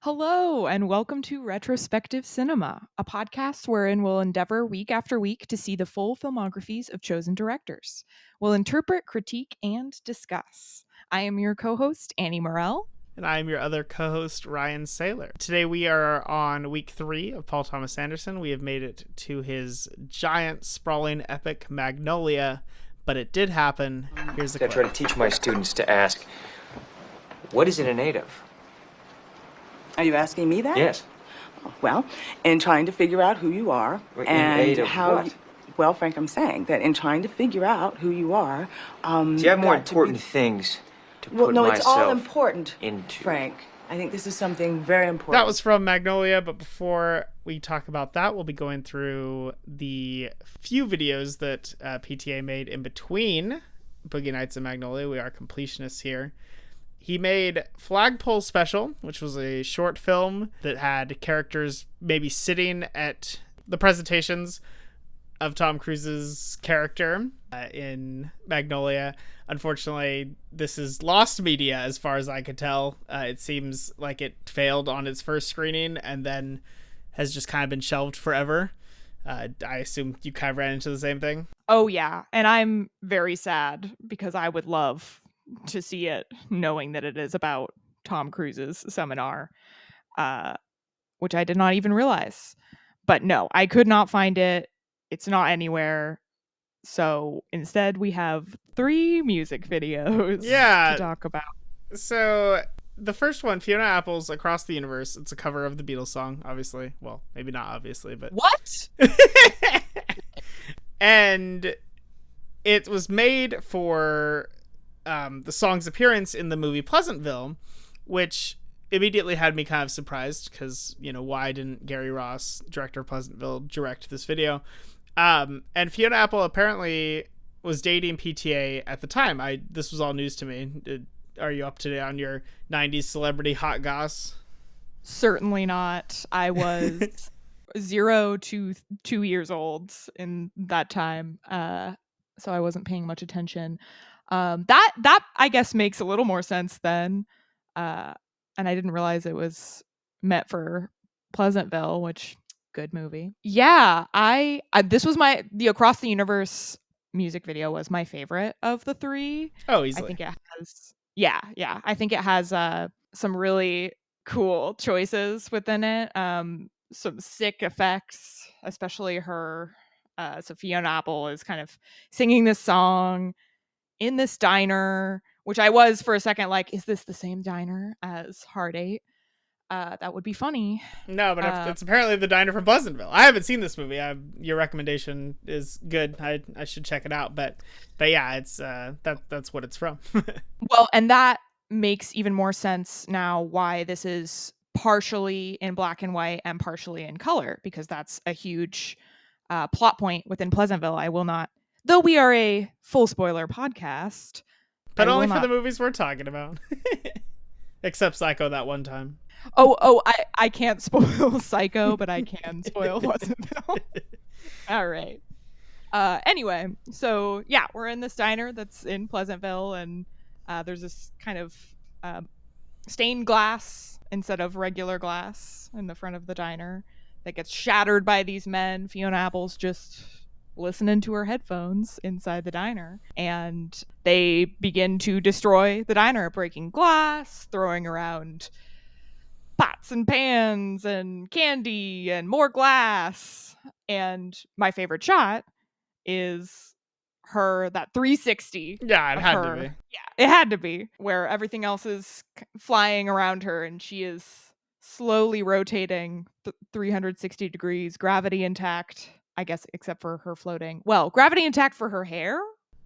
Hello, and welcome to Retrospective Cinema, a podcast wherein we'll endeavor week after week to see the full filmographies of chosen directors. We'll interpret, critique, and discuss. I am your co host, Annie Morell. And I'm your other co-host, Ryan Saylor. Today we are on week 3 of Paul Thomas Anderson. We have made it to his giant, sprawling epic Magnolia, but it did happen. Here's the I try to teach my students to ask, what is in a native? Are you asking me that? Yes. Well, in trying to figure out who you are In and aid of how what? you, well, Frank, I'm saying that in trying to figure out who you are, See, I have more important things to put no, myself it's all important, into. Frank. I think this is something very important. That was from Magnolia, but before we talk about that, we'll be going through the few videos that PTA made in between Boogie Nights and Magnolia. We are completionists here. He made Flagpole Special, which was a short film that had characters maybe sitting at the presentations of Tom Cruise's character in Magnolia. Unfortunately, this is lost media as far as I could tell. It seems like it failed on its first screening and then has just kind of been shelved forever. I assume you kind of ran into the same thing. Oh, yeah, and I'm very sad because I would love to see it knowing that it is about Tom Cruise's seminar, which I did not even realize. But no, I could not find it. It's not anywhere. So instead, we have 3 music videos to talk about. So the first one, Fiona Apple's Across the Universe. It's a cover of the Beatles song, obviously. Well, maybe not obviously, but... What? And it was made for the song's appearance in the movie Pleasantville, which immediately had me kind of surprised because, why didn't Gary Ross, director of Pleasantville, direct this video? And Fiona Apple apparently was dating PTA at the time. This was all news to me. Are you up to date on your 90s celebrity hot goss? Certainly not. I was 0 to 2 years old in that time, so I wasn't paying much attention. That I guess makes a little more sense then, and I didn't realize it was meant for Pleasantville, which... good movie. Yeah, I this was the Across the Universe music video was my favorite of the 3. Oh, easily. I think it has I think it has some really cool choices within it. Some sick effects, especially her so Fiona Apple is kind of singing this song in this diner, which I was for a second like, is this the same diner as Hard 8? That would be funny. No, but it's apparently the diner from Pleasantville. I haven't seen this movie. Your recommendation is good. I should check it out. But yeah, it's that's what it's from. Well, and that makes even more sense now why this is partially in black and white and partially in color, because that's a huge plot point within Pleasantville. I will not, though we are a full spoiler podcast, but only for the movies we're talking about. Except Psycho that one time. Oh, I can't spoil Psycho, but I can spoil Pleasantville. All right. Anyway, so yeah, we're in this diner that's in Pleasantville, and there's this kind of stained glass instead of regular glass in the front of the diner that gets shattered by these men. Fiona Apple's just listening to her headphones inside the diner, and they begin to destroy the diner, breaking glass, throwing around pots and pans and candy and more glass. And my favorite shot is that 360. Yeah, it had to be. Yeah, it had to be, where everything else is flying around her and she is slowly rotating 360 degrees, gravity intact, I guess, except for her floating. Well, gravity intact for her hair.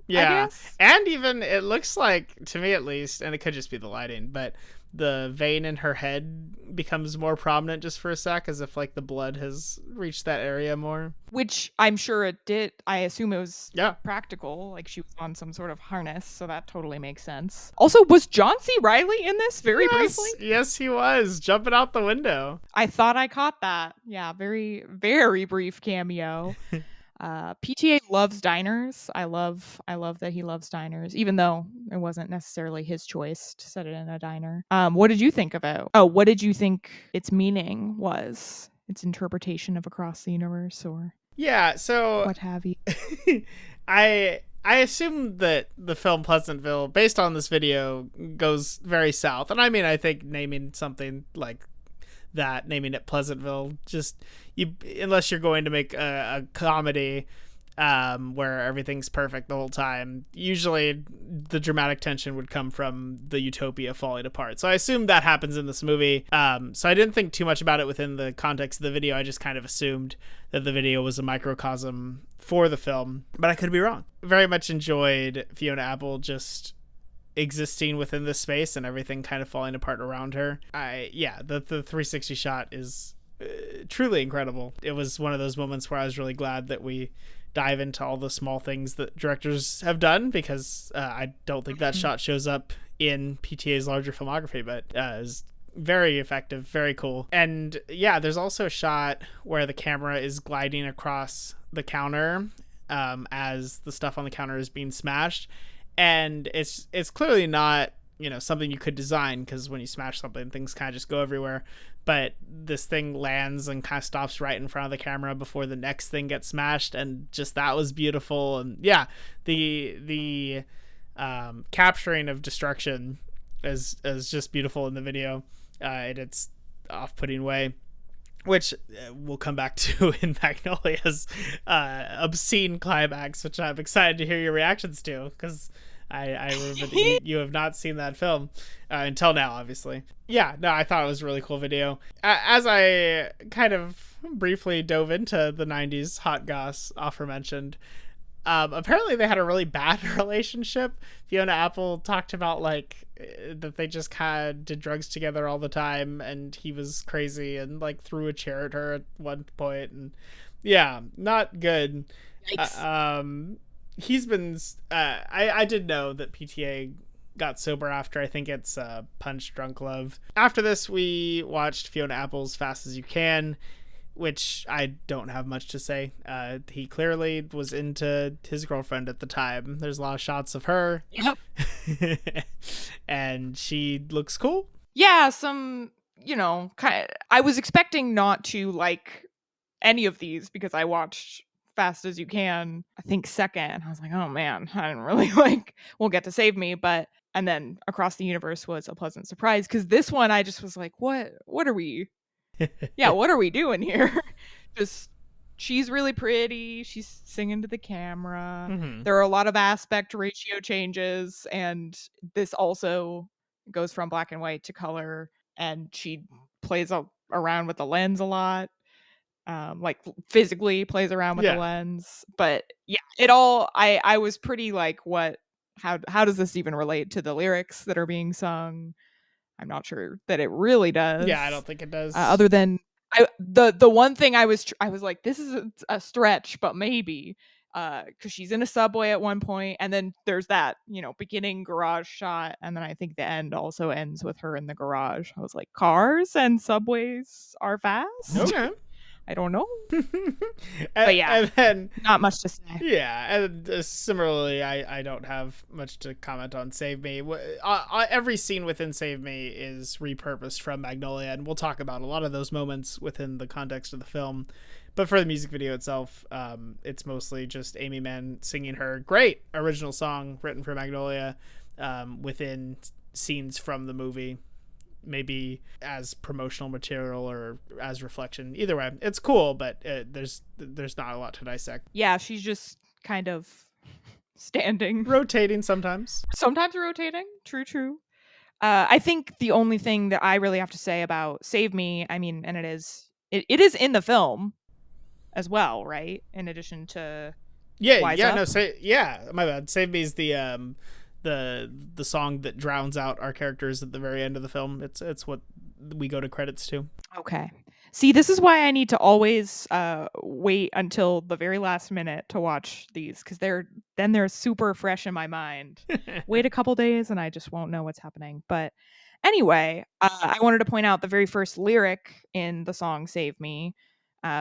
Yeah, and even it looks like, to me at least, and it could just be the lighting, but the vein in her head becomes more prominent just for a sec, as if like the blood has reached that area more. Which I'm sure it did. I assume it was Yeah. practical, like she was on some sort of harness, so that totally makes sense. Also, was John C. Reilly in this very briefly? Yes, he was, jumping out the window. I thought I caught that. Yeah, very, very brief cameo. PTA loves diners. I love that he loves diners, even though it wasn't necessarily his choice to set it in a diner. What did you think about? Oh, what did you think its meaning was? Its interpretation of Across the Universe, or Yeah, so what have you? I assume that the film Pleasantville, based on this video, goes very south. And I mean, I think naming something like that, naming it Pleasantville, just unless you're going to make a comedy where everything's perfect the whole time, usually the dramatic tension would come from the utopia falling apart. So I assume that happens in this movie. So I didn't think too much about it within the context of the video. I just kind of assumed that the video was a microcosm for the film, but I could be wrong. Very much enjoyed Fiona Apple just existing within this space and everything kind of falling apart around her. The 360 shot is truly incredible. It was one of those moments where I was really glad that we dive into all the small things that directors have done, because I don't think that shot shows up in PTA's larger filmography, but is very effective, very cool. And yeah, there's also a shot where the camera is gliding across the counter as the stuff on the counter is being smashed, and it's clearly not, you know, something you could design, because when you smash something, things kind of just go everywhere. But this thing lands and kind of stops right in front of the camera before the next thing gets smashed, and just that was beautiful. And yeah, the capturing of destruction is just beautiful in the video in its off-putting way, which we'll come back to in Magnolia's obscene climax, which I'm excited to hear your reactions to, because I remember that you have not seen that film until now, obviously. Yeah, no, I thought it was a really cool video. As I kind of briefly dove into the 90s hot goss aforementioned, apparently they had a really bad relationship. Fiona Apple talked about like that they just kind of did drugs together all the time, and he was crazy and like threw a chair at her at one point, and yeah, not good. He's been I did know that PTA got sober after, I think it's Punch Drunk Love. After this, we watched Fiona Apple's Fast as You Can, which I don't have much to say. He clearly was into his girlfriend at the time. There's a lot of shots of her. Yep. And she looks cool. Yeah, some, you know, I was expecting not to like any of these, because I watched Fast as You Can, I think second. I was like, oh man, I didn't really like Won't Get to Save Me, and then Across the Universe was a pleasant surprise, because this one I just was like, what are we what are we doing here? Just, she's really pretty, she's singing to the camera. Mm-hmm. There are a lot of aspect ratio changes, and this also goes from black and white to color, and she plays around with the lens a lot. Like physically plays around with the lens. But yeah, it all, I was pretty like, how does this even relate to the lyrics that are being sung? I'm not sure that it really does. Yeah, I don't think it does. Other than the one thing I was like, this is a stretch, but maybe because she's in a subway at one point, and then there's that, you know, beginning garage shot, and then I think the end also ends with her in the garage. I was like, cars and subways are fast. Okay. I don't know. But yeah, and then, not much to say. Yeah, and similarly, I don't have much to comment on Save Me. Every scene within Save Me is repurposed from Magnolia, and we'll talk about a lot of those moments within the context of the film. But for the music video itself, it's mostly just Amy Mann singing her great original song written for Magnolia within scenes from the movie. Maybe as promotional material or as reflection. Either way, it's cool, but there's not a lot to dissect. Yeah, she's just kind of standing, rotating sometimes rotating. True. I think the only thing that I really have to say about Save Me, I mean, and it is in the film as well, right? In addition to my bad. Save Me is the song that drowns out our characters at the very end of the film. It's what we go to credits to. Okay. See, this is why I need to always wait until the very last minute to watch these, because they're super fresh in my mind. Wait a couple days and I just won't know what's happening. But anyway, I wanted to point out the very first lyric in the song Save Me,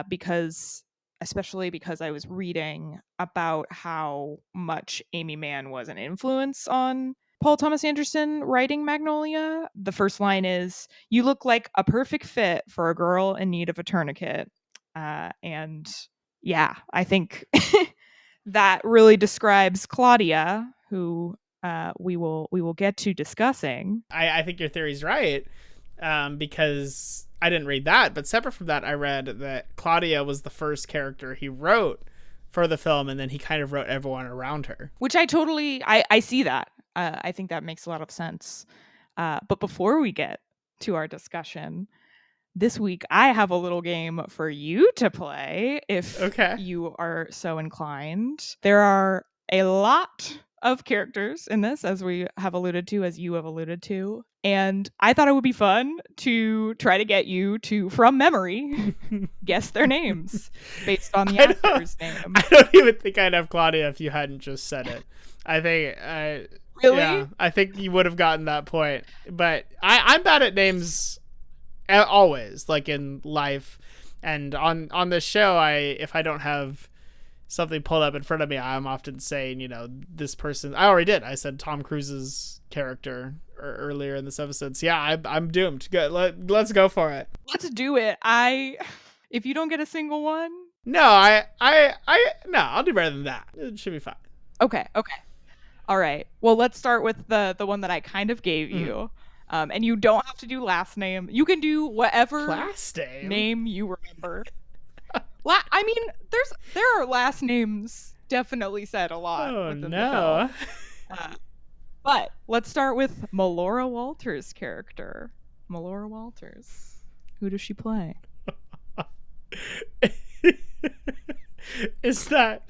because especially because I was reading about how much Amy Mann was an influence on Paul Thomas Anderson writing Magnolia. The first line is, "You look like a perfect fit for a girl in need of a tourniquet." And yeah, I think that really describes Claudia, who we will get to discussing. I think your theory's right, because I didn't read that, but separate from that, I read that Claudia was the first character he wrote for the film, and then he kind of wrote everyone around her. Which I see that. I think that makes a lot of sense. But before we get to our discussion, this week I have a little game for you to play if you are so inclined. There are a lot of characters in this, as you have alluded to. And I thought it would be fun to try to get you to, from memory, guess their names based on the actor's name. I don't even think I'd have Claudia if you hadn't just said it. I think really? Yeah, I think you would have gotten that point. But I'm bad at names always, like in life. And on this show, if I don't have something pulled up in front of me, I'm often saying, you know, this person. I already did. I said Tom Cruise's character earlier in this episode. So yeah, I'm doomed. Good. Let's go for it. Let's do it. If you don't get a single one, no, I'll do better than that. It should be fine. Okay. All right. Well, let's start with the one that I kind of gave you. And you don't have to do last name. You can do whatever last name you remember. I mean, there are last names definitely said a lot. Oh within no! The film. But let's start with Melora Walters' character. Melora Walters. Who does she play? Is that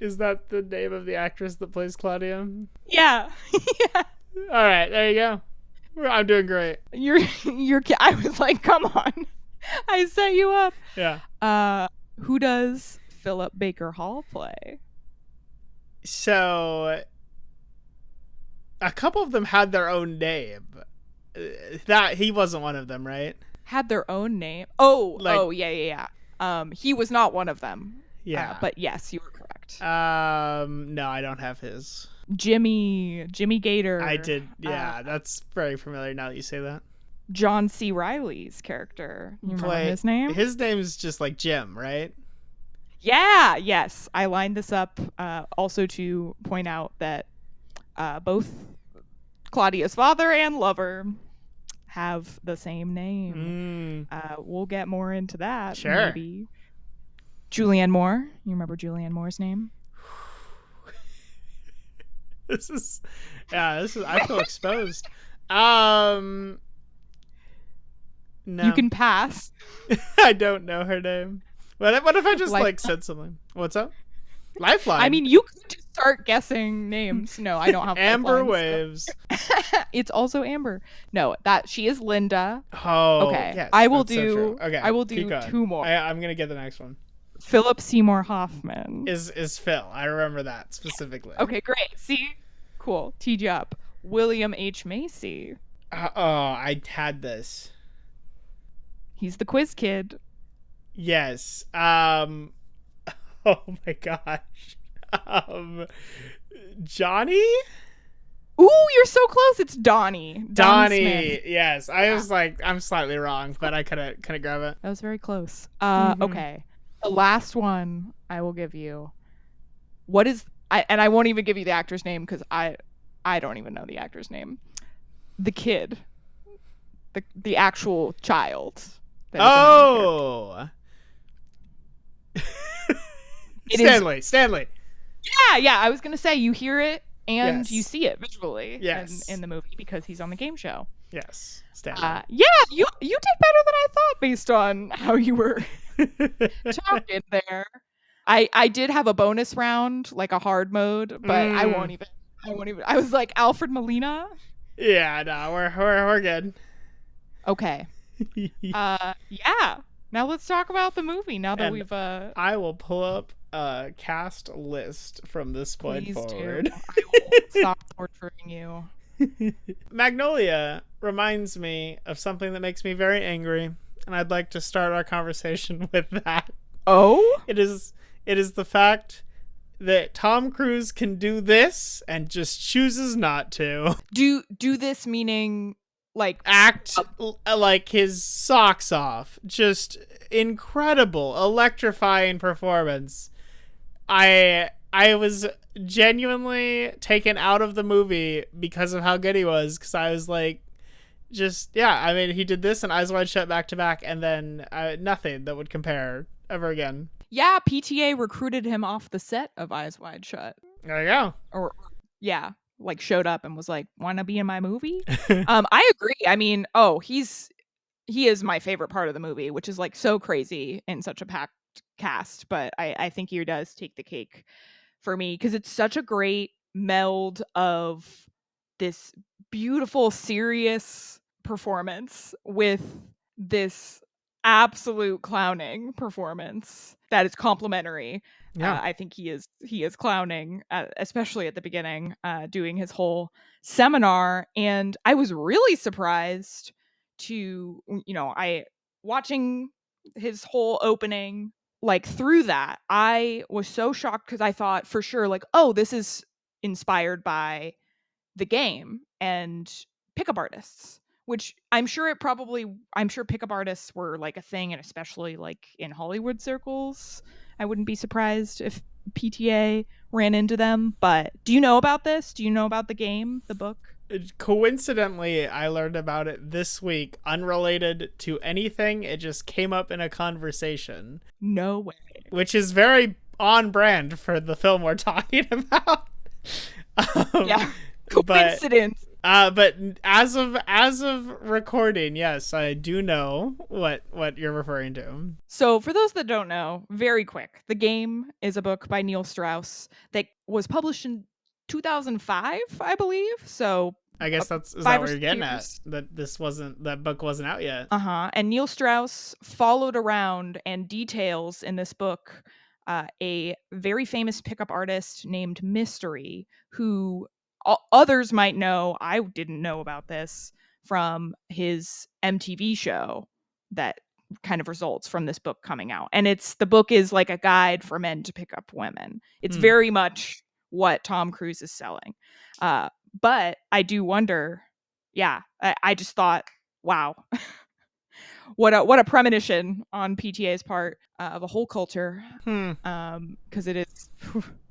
the name of the actress that plays Claudia? Yeah. Yeah. All right, there you go. I'm doing great. I was like, come on. I set you up. Yeah. Who does Philip Baker Hall play? So a couple of them had their own name. That he wasn't one of them, right? Had their own name. Yeah. He was not one of them. Yeah. But yes, you were correct. No, I don't have his. Jimmy Gator. I did. Yeah, that's very familiar now that you say that. John C. Reilly's character. You remember his name? His name is just like Jim, right? Yeah. Yes. I lined this up also to point out that both Claudia's father and lover have the same name. We'll get more into that. Sure. Maybe. Julianne Moore. You remember Julianne Moore's name? This is I feel exposed. No. You can pass. I don't know her name. What if I just said something? What's up? Lifeline. I mean, you could just start guessing names. No, I don't have Amber Lifelines, Waves. so. It's also Amber. No, she is Linda. Oh, okay. Yes, I will do. So okay, I will do two more. I'm gonna get the next one. Philip Seymour Hoffman is Phil. I remember that specifically. Okay, great. See, cool. Teed you up. William H. Macy. I had this. He's the quiz kid. Yes. Oh my gosh. Johnny? Ooh, you're so close. It's Donnie. Donnie. Yes. I was like, I'm slightly wrong, but I couldn't grab it. That was very close. Okay. The last one I will give you. And I won't even give you the actor's name because I don't even know the actor's name. The kid. The actual child. Oh. Stanley. Yeah. I was gonna say you hear it and you see it visually. Yes. In the movie because he's on the game show. Yes. Stanley. Yeah. You did better than I thought based on how you were talking there. I did have a bonus round, like a hard mode, but I won't even. I was like Alfred Molina. Yeah. No, we're good. Okay. Yeah. Now let's talk about the movie. Now that we've I will pull up a cast list from this point forward. I will stop torturing you. Magnolia reminds me of something that makes me very angry, and I'd like to start our conversation with that. Oh? It is the fact that Tom Cruise can do this and just chooses not to. Do this meaning like Act like his socks off. Just incredible, electrifying performance. I was genuinely taken out of the movie because of how good he was, because I was like, just, yeah, I mean, he did this and Eyes Wide Shut back to back, and then nothing that would compare ever again. Yeah, PTA recruited him off the set of Eyes Wide Shut. There you go. Or yeah, like showed up and was like, "Wanna be in my movie?" I agree. I mean, he is my favorite part of the movie, which is like so crazy in such a packed cast, but I think he does take the cake for me because it's such a great meld of this beautiful, serious performance with this absolute clowning performance that is complimentary. Yeah. I think he is clowning, especially at the beginning, doing his whole seminar, and I was really surprised to, I watching his whole opening, like through that, I was so shocked because I thought for sure, like, oh, this is inspired by the game and pickup artists, which I'm sure pickup artists were like a thing, and especially like in Hollywood circles. I wouldn't be surprised if PTA ran into them. But do you know about this? Do you know about the game, the book? Coincidentally, I learned about it this week, unrelated to anything. It just came up in a conversation. No way. Which is very on brand for the film we're talking about. Yeah. Coincidence. But as of recording, yes, I do know what you're referring to. So for those that don't know, very quick, The Game is a book by Neil Strauss that was published in 2005, I believe. So I guess is that what you're getting at? That book wasn't out yet. And Neil Strauss followed around and details in this book a very famous pickup artist named Mystery, who others might know. I didn't know about this from his MTV show that kind of results from this book coming out. And the book is like a guide for men to pick up women. It's very much what Tom Cruise is selling. But I do wonder, I just thought, wow, what a premonition on PTA's part of a whole culture. Because it is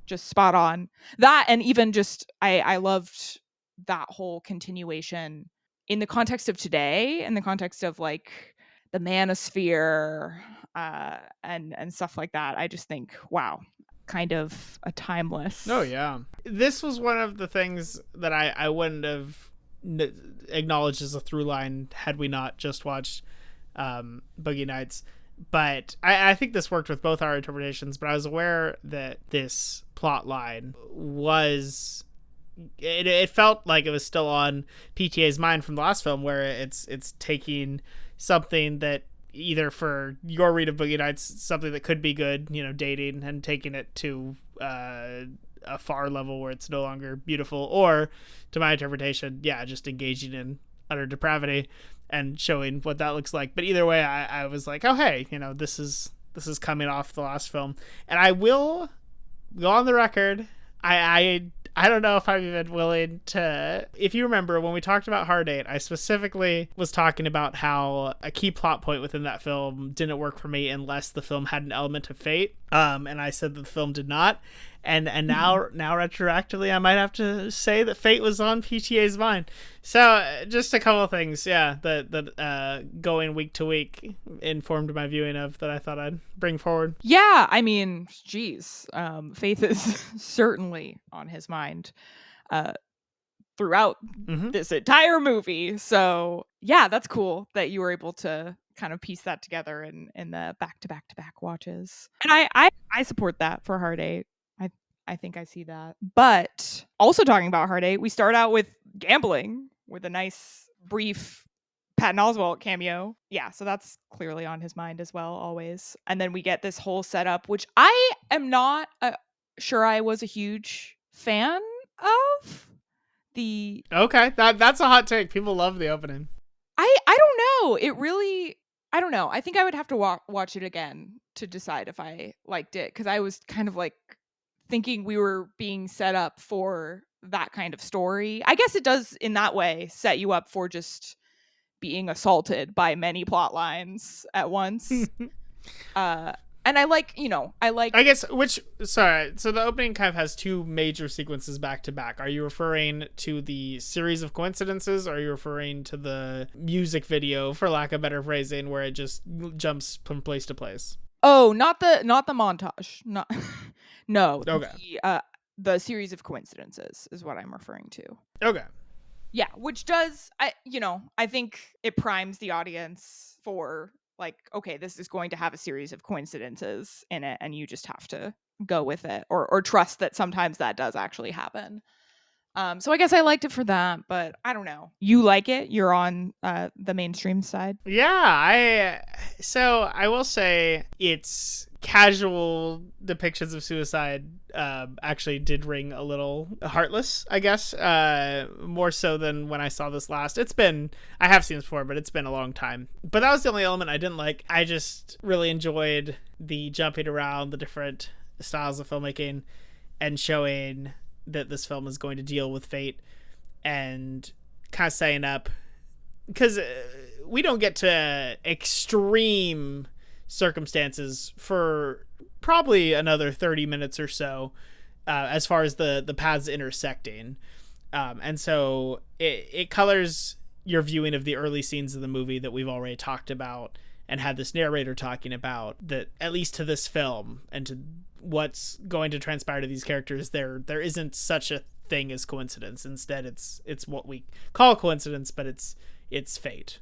just spot on. That, and even just, I loved that whole continuation in the context of today, in the context of like the manosphere and stuff like that. I just think, wow, kind of a timeless. Oh yeah, this was one of the things that I wouldn't have acknowledged as a through line had we not just watched Boogie Nights. But I think this worked with both our interpretations, but I was aware that this plot line was it felt like it was still on PTA's mind from the last film, where it's taking something that either for your read of Boogie Nights, something that could be good, dating, and taking it to a far level where it's no longer beautiful, or to my interpretation, just engaging in utter depravity and showing what that looks like. But either way, I was like, oh hey, this is coming off the last film. And I will go on the record, I don't know if I'm even willing to... If you remember, when we talked about Hard 8, I specifically was talking about how a key plot point within that film didn't work for me unless the film had an element of fate. And I said that the film did not. And now retroactively, I might have to say that fate was on PTA's mind. So just a couple of things, that going week to week informed my viewing of, that I thought I'd bring forward. Yeah, I mean, geez, faith is certainly on his mind throughout this entire movie. So yeah, that's cool that you were able to kind of piece that together in the back-to-back watches. And I support that for Hard 8. I think I see that. But also talking about Hard 8, we start out with gambling with a nice brief Patton Oswalt cameo. Yeah, so that's clearly on his mind as well, always. And then we get this whole setup, which I am not sure I was a huge fan of. Okay, that's a hot take. People love the opening. I don't know. It really, I don't know. I think I would have to watch it again to decide if I liked it, because I was kind of like thinking we were being set up for that kind of story. I guess it does in that way set you up for just being assaulted by many plot lines at once. And I like, I guess sorry. So the opening kind of has two major sequences back to back. Are you referring to the series of coincidences, or are you referring to the music video, for lack of better phrasing, where it just jumps from place to place? Oh, not the montage. Not no. Okay. The series of coincidences is what I'm referring to. Okay. Yeah, which does I think it primes the audience for like, okay, this is going to have a series of coincidences in it, and you just have to go with it or trust that sometimes that does actually happen. So I guess I liked it for that, but I don't know. You like it? You're on the mainstream side. Yeah, I will say its casual depictions of suicide actually did ring a little heartless, I guess, more so than when I saw this last. I have seen this before, but it's been a long time. But that was the only element I didn't like. I just really enjoyed the jumping around the different styles of filmmaking and showing that this film is going to deal with fate and kind of setting up, because we don't get to extreme circumstances for probably another 30 minutes or so, as far as the paths intersecting, and so it colors your viewing of the early scenes of the movie that we've already talked about and had this narrator talking about, that at least to this film and to what's going to transpire to these characters, there isn't such a thing as coincidence. Instead, it's what we call coincidence, but it's fate.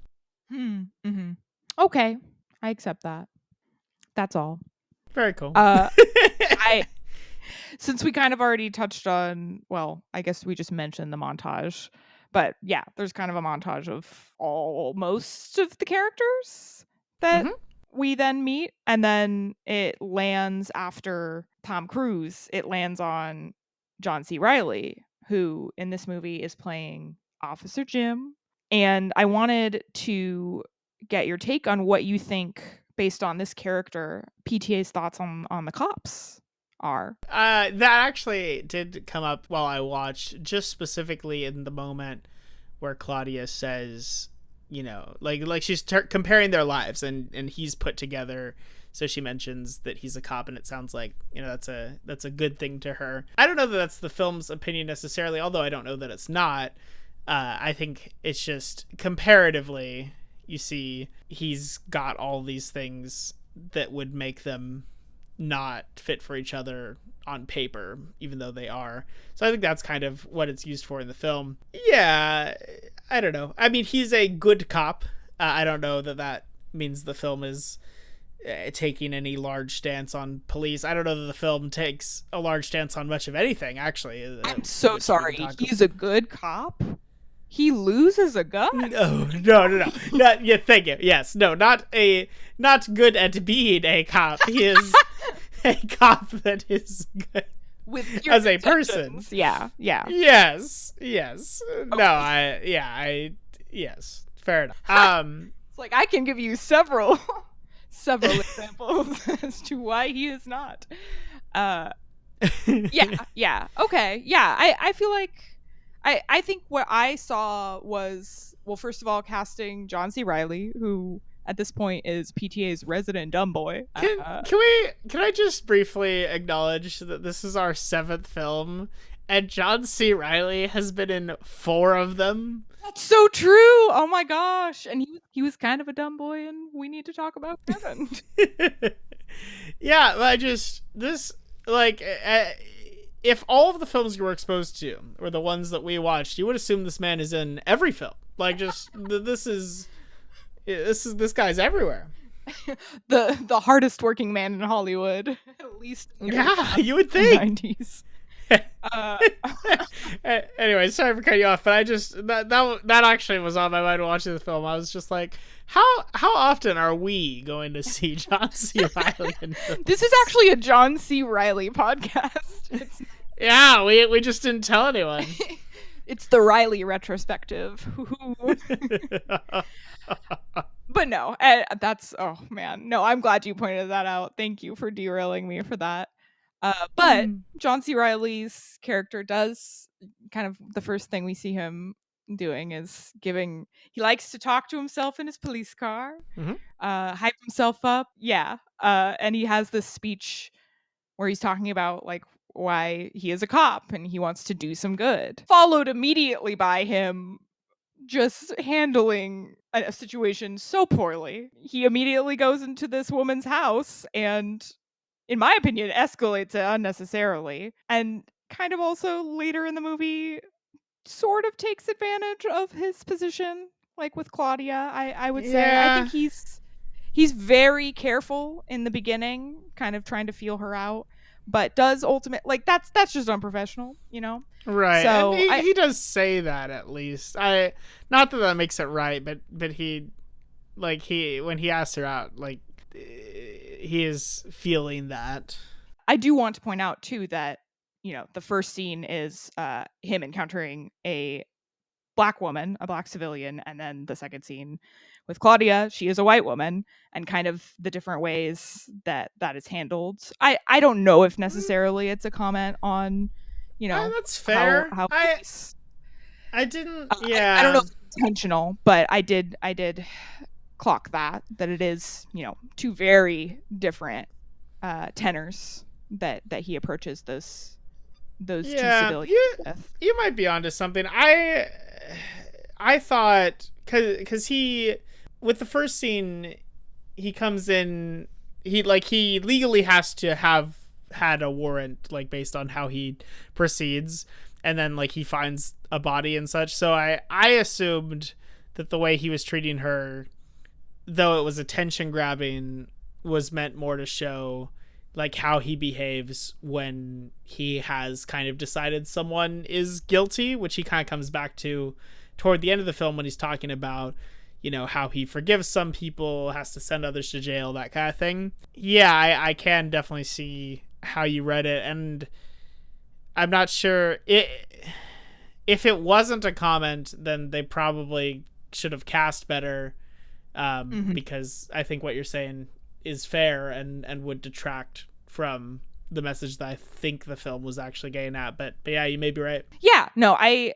Mm-hmm. Okay, I accept that. That's all. Very cool. Since we kind of already touched on, well, I guess we just mentioned the montage, but yeah, there's kind of a montage of most of the characters that we then meet, and then it lands after Tom Cruise. It lands on John C. Reilly, who in this movie is playing Officer Jim. And I wanted to get your take on what you think, based on this character, PTA's thoughts on the cops are. That actually did come up while I watched, just specifically in the moment where Claudia says, like she's comparing their lives, and he's put together. So she mentions that he's a cop, and it sounds like, that's a good thing to her. I don't know that that's the film's opinion necessarily, although I don't know that it's not. I think it's just comparatively, you see he's got all these things that would make them not fit for each other on paper, even though they are. So I think that's kind of what it's used for in the film. Yeah, I don't know. I mean, he's a good cop. I don't know that means the film is taking any large stance on police. I don't know that the film takes a large stance on much of anything, actually. I'm so sorry. He's a good cop? He loses a gun? No. Not, yeah, thank you. Yes, no, not good at being a cop. He is a cop that is good with your as a person. Yeah. Yes. Okay. No, yes. Fair enough. It's like I can give you several examples as to why he is not. Yeah. Okay. Yeah. I feel like I think what I saw was, well, first of all, casting John C. Reilly, who at this point is PTA's resident dumb boy. Can I just briefly acknowledge that this is our 7th film, and John C. Reilly has been in 4 of them? That's so true. Oh my gosh. And he was kind of a dumb boy, and we need to talk about Kevin. Yeah, but if all of the films you were exposed to were the ones that we watched, you would assume this man is in every film. Like, just this guy's everywhere. The hardest working man in Hollywood, at least. Yeah, you would think. 90s. Anyway, sorry for cutting you off, but I just that actually was on my mind watching the film. I was just like, how often are we going to see John C. Reilly in films? This is actually a John C. Reilly podcast. Yeah, we just didn't tell anyone. It's the Reilly retrospective. But no, that's, oh man, no, I'm glad you pointed that out. Thank you for derailing me for that. But John C. Reilly's character does kind of, the first thing we see him doing is he likes to talk to himself in his police car, hype himself up. Yeah. And he has this speech where he's talking about like why he is a cop and he wants to do some good. Followed immediately by him just handling a situation so poorly. He immediately goes into this woman's house and, in my opinion, escalates it unnecessarily. And kind of also later in the movie sort of takes advantage of his position, like with Claudia, I would say. I think he's very careful in the beginning, kind of trying to feel her out, but does ultimate, like, that's just unprofessional, you know? Right. So and he does say that, at least. Not that makes it right, but he, like, when he asks her out, like, he is feeling that. I do want to point out too that, you know, the first scene is him encountering a black woman, a black civilian, and then the second scene with Claudia, she is a white woman, and kind of the different ways that is handled. I don't know if necessarily it's a comment on, you know, that's fair. How I didn't. I don't know if it's intentional, but I did clock that it is, you know, two very different tenors that he approaches those two civilians with. You might be onto something. I thought, because he, with the first scene, he comes in, he legally has to have had a warrant, like, based on how he proceeds, and then, like, he finds a body and such. So I assumed that the way he was treating her, though it was attention grabbing, was meant more to show, like, how he behaves when he has kind of decided someone is guilty, which he kind of comes back to toward the end of the film when he's talking about, you know, how he forgives some people, has to send others to jail, that kind of thing. Yeah, I can definitely see how you read it, and I'm not sure if it wasn't a comment, then they probably should have cast better, because I think what you're saying is fair and would detract from the message that I think the film was actually getting at. But yeah, you may be right. Yeah, no, I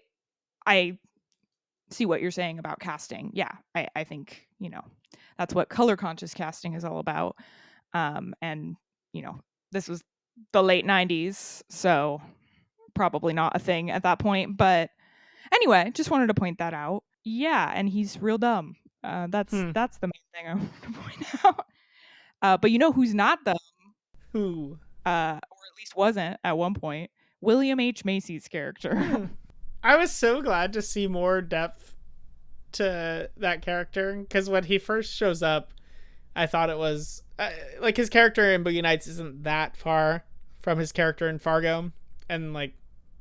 see what you're saying about casting. Yeah, I think, you know, that's what color conscious casting is all about. And, you know, this was the late 90s, so probably not a thing at that point. But anyway, just wanted to point that out. Yeah, and he's real dumb. That's the main thing I want to point out. But you know who's not dumb? Who? Or at least wasn't at one point. William H. Macy's character. I was so glad to see more depth to that character, because when he first shows up, I thought it was like, his character in Boogie Nights isn't that far from his character in Fargo, and like,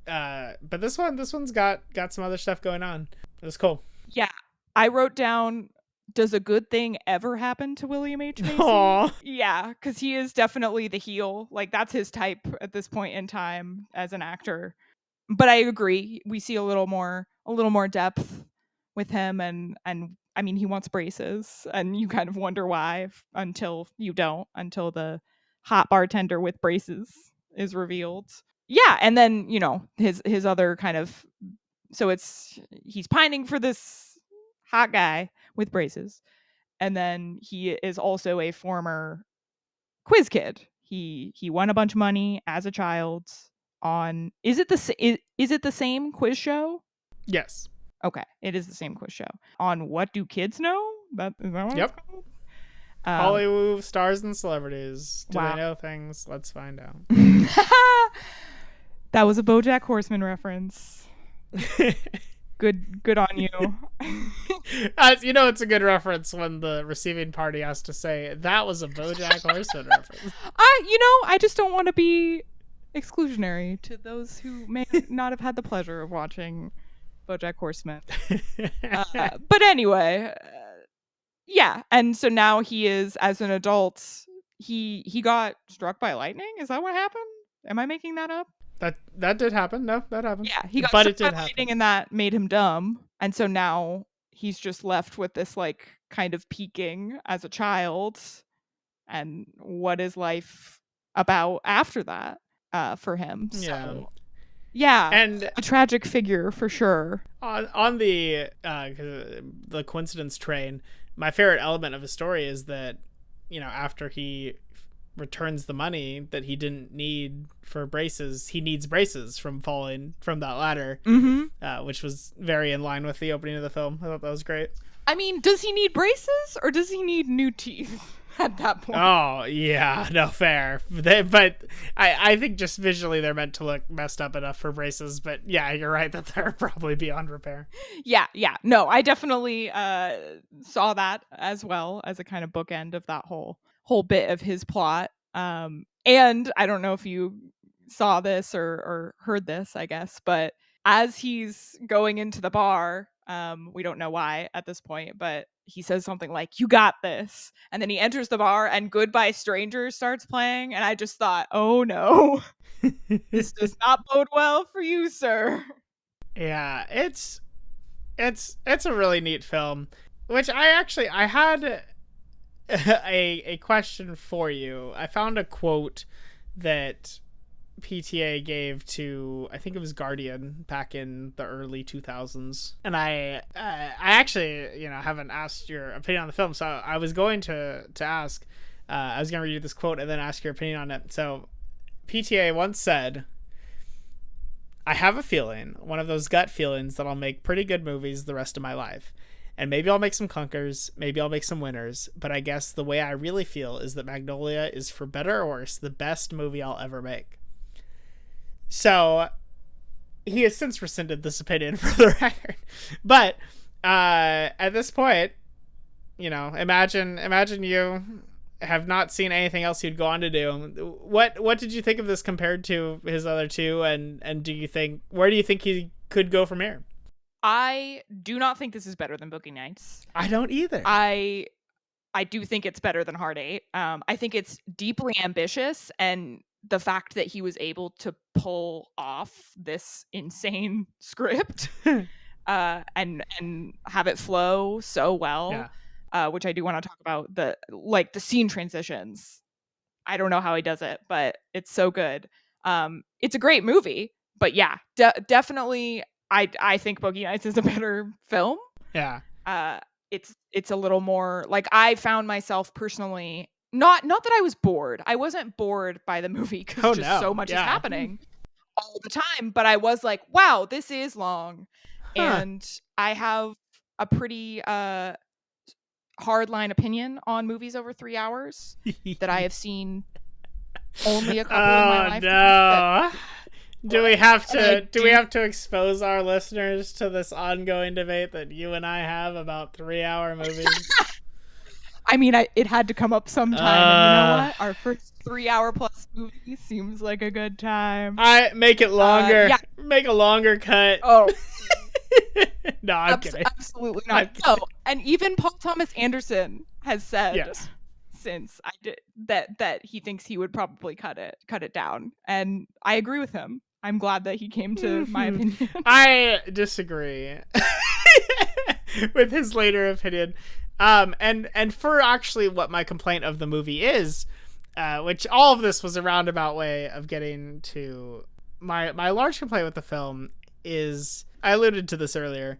but this one's got some other stuff going on. It was cool. Yeah, I wrote down, does a good thing ever happen to William H. Macy? Aww. Yeah, because he is definitely the heel. Like, that's his type at this point in time as an actor. But I agree, we see a little more depth with him, and I mean, he wants braces, and you kind of wonder why until the hot bartender with braces is revealed. Yeah, and then, you know, his other kind of, so he's pining for this hot guy with braces, and then he is also a former quiz kid. He won a bunch of money as a child on, is it the same quiz show? Yes. Okay, it is the same quiz show. On What Do Kids Know? Is that what Yep. it's called? Hollywood stars and celebrities. Do Wow. they know things? Let's find out. That was a BoJack Horseman reference. Good on you. You know, it's a good reference when the receiving party has to say, that was a BoJack Horseman reference. I just don't want to be exclusionary to those who may not have had the pleasure of watching BoJack Horseman. But anyway, yeah, and so now he is, as an adult, he got struck by lightning. Is that what happened? Am I making that up? That did happen. No, that happened. Yeah, he got but struck it did by happen. lightning, and that made him dumb. And so now he's just left with this, like, kind of peaking as a child, and what is life about after that for him. Yeah. So yeah, And a tragic figure for sure. on the coincidence train, my favorite element of his story is that, after he returns the money that he didn't need for braces, he needs braces from falling from that ladder, which was very in line with the opening of the film. I thought that was great. I mean, does he need braces or does he need new teeth at that point? Oh, yeah, no, fair. But I think just visually they're meant to look messed up enough for braces. But yeah, you're right that they're probably beyond repair. Yeah. No, I definitely saw that as well as a kind of bookend of that whole bit of his plot. And I don't know if you saw this or heard this, I guess, but as he's going into the bar, we don't know why at this point, but he says something like, "You got this." And then he enters the bar and Goodbye Stranger starts playing. And I just thought, oh no, this does not bode well for you, sir. Yeah, it's a really neat film, which I had a question for you. I found a quote that PTA gave to, I think it was Guardian back in the early 2000s, and I actually haven't asked your opinion on the film, so I was going to ask. I was going to read you this quote and then ask your opinion on it. So PTA once said, "I have a feeling, one of those gut feelings, that I'll make pretty good movies the rest of my life. And maybe I'll make some clunkers, maybe I'll make some winners, but I guess the way I really feel is that Magnolia is, for better or worse, the best movie I'll ever make." So he has since rescinded this opinion for the record. But at this point, imagine you have not seen anything else he'd go on to do. What did you think of this compared to his other two, and where do you think he could go from here? I do not think this is better than Boogie Nights. I don't either. I do think it's better than Hard Eight. I think it's deeply ambitious, and the fact that he was able to pull off this insane script and have it flow so well, which I do want to talk about, the scene transitions. I don't know how he does it, but it's so good. It's a great movie, but yeah, definitely I think Boogie Nights is a better film. Yeah. It's a little more, like, I found myself personally not that I was bored. I wasn't bored by the movie because so much is happening all the time, but I was like, wow, this is long. And I have a pretty hardline opinion on movies over 3 hours that I have seen only a couple in my life. No. Do we have to expose our listeners to this ongoing debate that you and I have about 3-hour movies? I mean, it had to come up sometime, and you know what? Our first 3-hour plus movie seems like a good time. I make it longer. Make a longer cut. Oh. No, I'm kidding. Absolutely not. No, and even Paul Thomas Anderson has said since I did that he thinks he would probably cut it down, and I agree with him. I'm glad that he came to my opinion. I disagree with his later opinion. And for actually what my complaint of the movie is, which all of this was a roundabout way of getting to my large complaint with the film, is, I alluded to this earlier,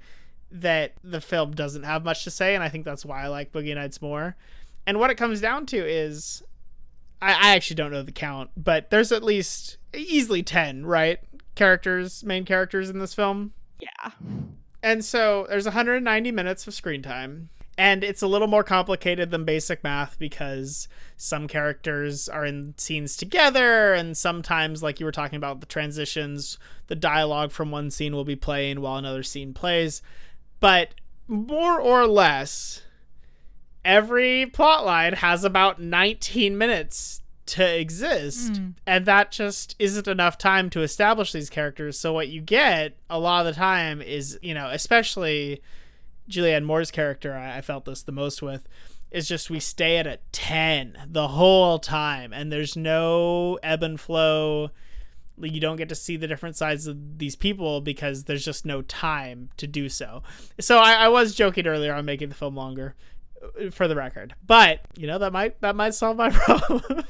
that the film doesn't have much to say, and I think that's why I like Boogie Nights more. And what it comes down to is, I actually don't know the count, but there's at least easily 10, right? Main characters in this film. Yeah. And so there's 190 minutes of screen time. And it's a little more complicated than basic math because some characters are in scenes together, and sometimes, like you were talking about, the transitions, the dialogue from one scene will be playing while another scene plays. But more or less, every plotline has about 19 minutes to exist, and that just isn't enough time to establish these characters. So what you get a lot of the time is, especially Julianne Moore's character, I felt this the most with, is just we stay at a 10 the whole time, and there's no ebb and flow. You don't get to see the different sides of these people because there's just no time to do so. So I was joking earlier on making the film longer. for the record. But that might solve my problem.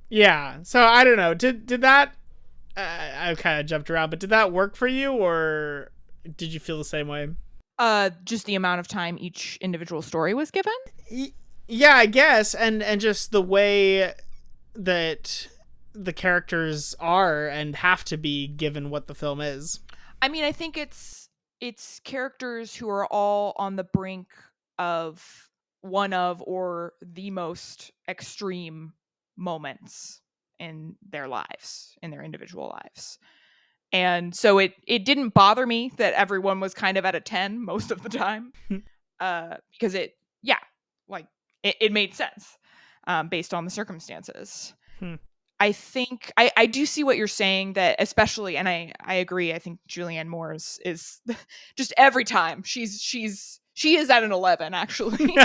Yeah. So I don't know. Did that? I kind of jumped around, but did that work for you, or did you feel the same way? Just the amount of time each individual story was given. Yeah, I guess, and just the way that the characters are and have to be given what the film is. I mean, I think it's characters who are all on the brink of one of or the most extreme moments in their lives, in their individual lives. And so it didn't bother me that everyone was kind of at a 10 most of the time. Because it made sense based on the circumstances. I think I do see what you're saying, that especially, and I agree, I think Julianne Moore is just every time she is at an 11, actually.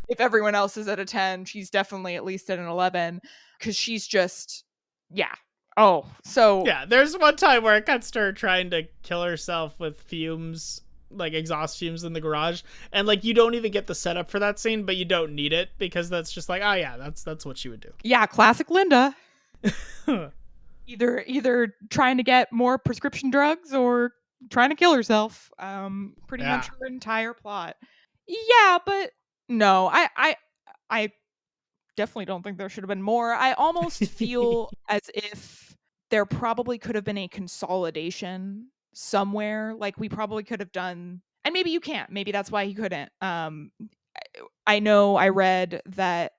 If everyone else is at a 10, she's definitely at least at an 11, because she's just, yeah. Oh, so yeah, there's one time where it cuts to her trying to kill herself with fumes, like exhaust fumes in the garage, and like you don't even get the setup for that scene, but you don't need it because that's just like, oh yeah, that's what she would do. Yeah, classic Linda. either trying to get more prescription drugs or trying to kill herself. Pretty much her entire plot. Yeah, but no, I definitely don't think there should have been more. I almost feel as if there probably could have been a consolidation somewhere. Like we probably could have done, and maybe you can't. Maybe that's why he couldn't. I know I read that,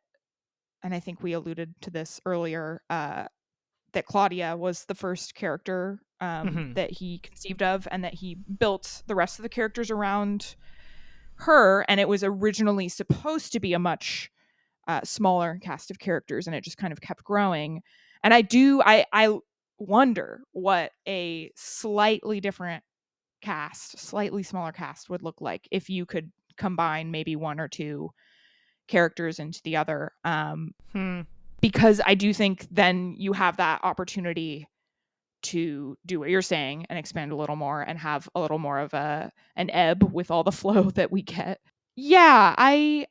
and I think we alluded to this earlier, that Claudia was the first character that he conceived of, and that he built the rest of the characters around her. And it was originally supposed to be a much smaller cast of characters, and it just kind of kept growing. And I wonder what a slightly different cast, slightly smaller cast would look like if you could combine maybe one or two characters into the other. Because I do think then you have that opportunity to do what you're saying and expand a little more and have a little more of an ebb with all the flow that we get. Yeah, I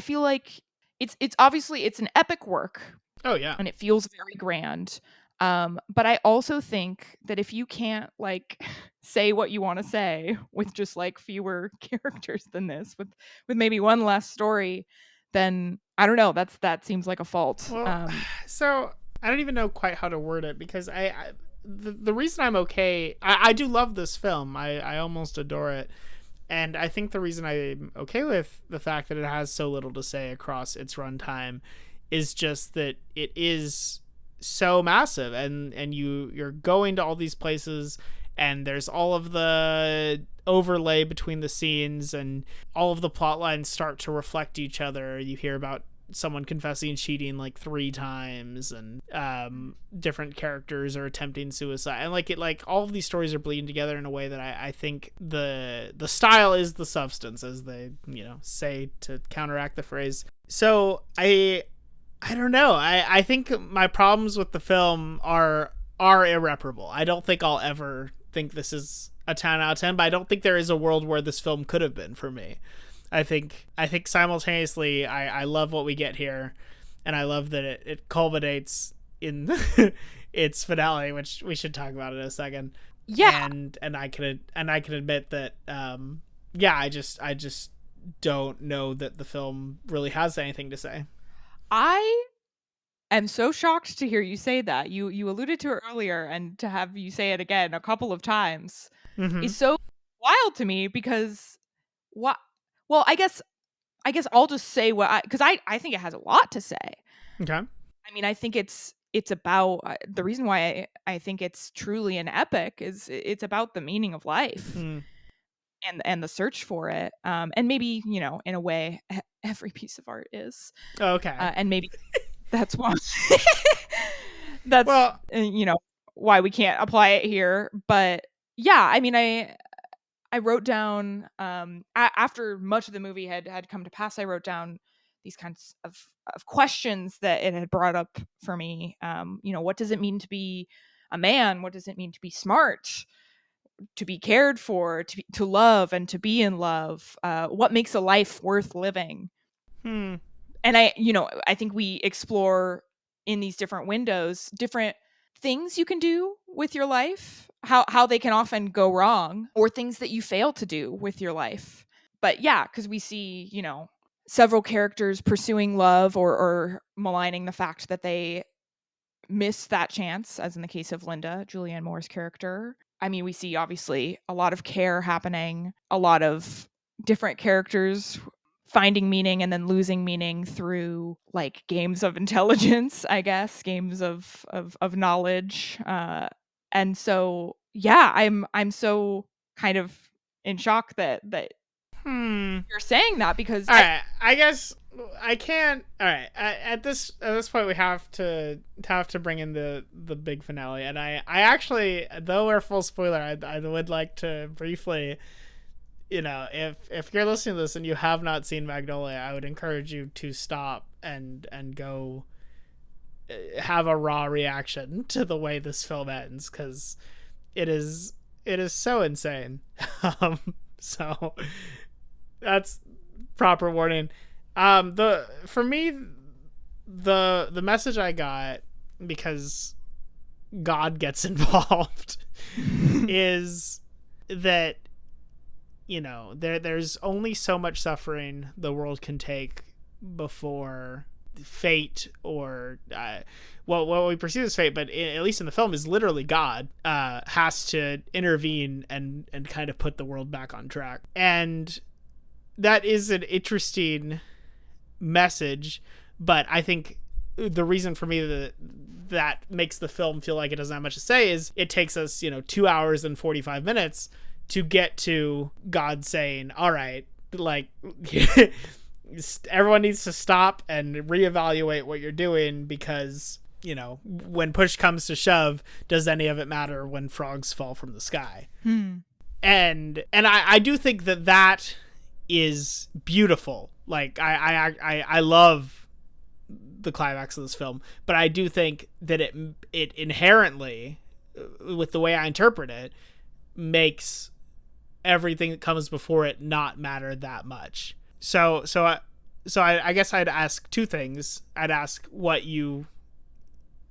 feel like it's obviously it's an epic work. Oh yeah. And it feels very grand. But I also think that if you can't like say what you want to say with just like fewer characters than this, with maybe one less story, then I don't know. That seems like a fault. Well, so I don't even know quite how to word it, because the reason I'm okay, I do love this film. I almost adore it. And I think the reason I'm okay with the fact that it has so little to say across its runtime is just that it is so massive, and you're going to all these places, and there's all of the overlay between the scenes, and all of the plot lines start to reflect each other. You hear about someone confessing cheating like 3 times, and different characters are attempting suicide, and like all of these stories are bleeding together in a way that I think the style is the substance, as they say to counteract the phrase. So I don't know. I think my problems with the film are irreparable. I don't think I'll ever think this is a 10 out of 10, but I don't think there is a world where this film could have been for me. I think simultaneously I love what we get here, and I love that it culminates in its finale, which we should talk about in a second. Yeah. And I can admit that I just don't know that the film really has anything to say. I am so shocked to hear you say that. You alluded to it earlier, and to have you say it again a couple of times is so wild to me, because what? Well, I guess I'll just say because I think it has a lot to say. Okay. I mean, I think it's about the reason why I think it's truly an epic is it's about the meaning of life. And the search for it, and maybe in a way every piece of art is. Okay. And maybe that's why why we can't apply it here. But yeah, I mean, I wrote down after much of the movie had come to pass, I wrote down these kinds of questions that it had brought up for me. What does it mean to be a man? What does it mean to be smart? To be cared for, to love, and to be in love? What makes a life worth living? Hmm. And I think we explore in these different windows different things you can do with your life, how they can often go wrong, or things that you fail to do with your life. But yeah, because we see, several characters pursuing love or maligning the fact that they missed that chance, as in the case of Linda, Julianne Moore's character. I mean, we see obviously a lot of care happening, a lot of different characters finding meaning and then losing meaning through like games of intelligence, I guess, games of knowledge. And so yeah, I'm so kind of in shock that Hmm. you're saying that, because All right, I guess I can't. All right, at this point, we have to bring in the big finale, and I actually, though we're full spoiler, I would like to briefly, if you're listening to this and you have not seen Magnolia, I would encourage you to stop and go have a raw reaction to the way this film ends, because it is so insane. So that's proper warning. For me, the message I got, because God gets involved, is that there's only so much suffering the world can take before fate, or what we perceive as fate, but at least in the film is literally God, has to intervene and kind of put the world back on track. And that is an interesting message, but I think the reason for me that makes the film feel like it doesn't have much to say is it takes us 2 hours and 45 minutes to get to God saying, all right, like everyone needs to stop and reevaluate what you're doing, because when push comes to shove, does any of it matter when frogs fall from the sky? And I do think that is beautiful. Like I love the climax of this film, but I do think that it inherently, with the way I interpret it, makes everything that comes before it not matter that much. So I guess I'd ask two things. I'd ask what your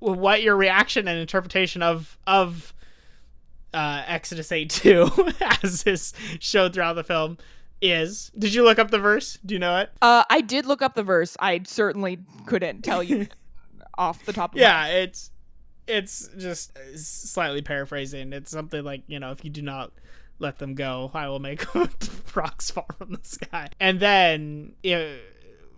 reaction and interpretation of Exodus 8:2 as is showed throughout the film is. Did you look up the verse? Do you know it? I did look up the verse. I certainly couldn't tell you off the top of my head. It's just slightly paraphrasing. It's something like, if you do not let them go, I will make rocks fall from the sky. And then,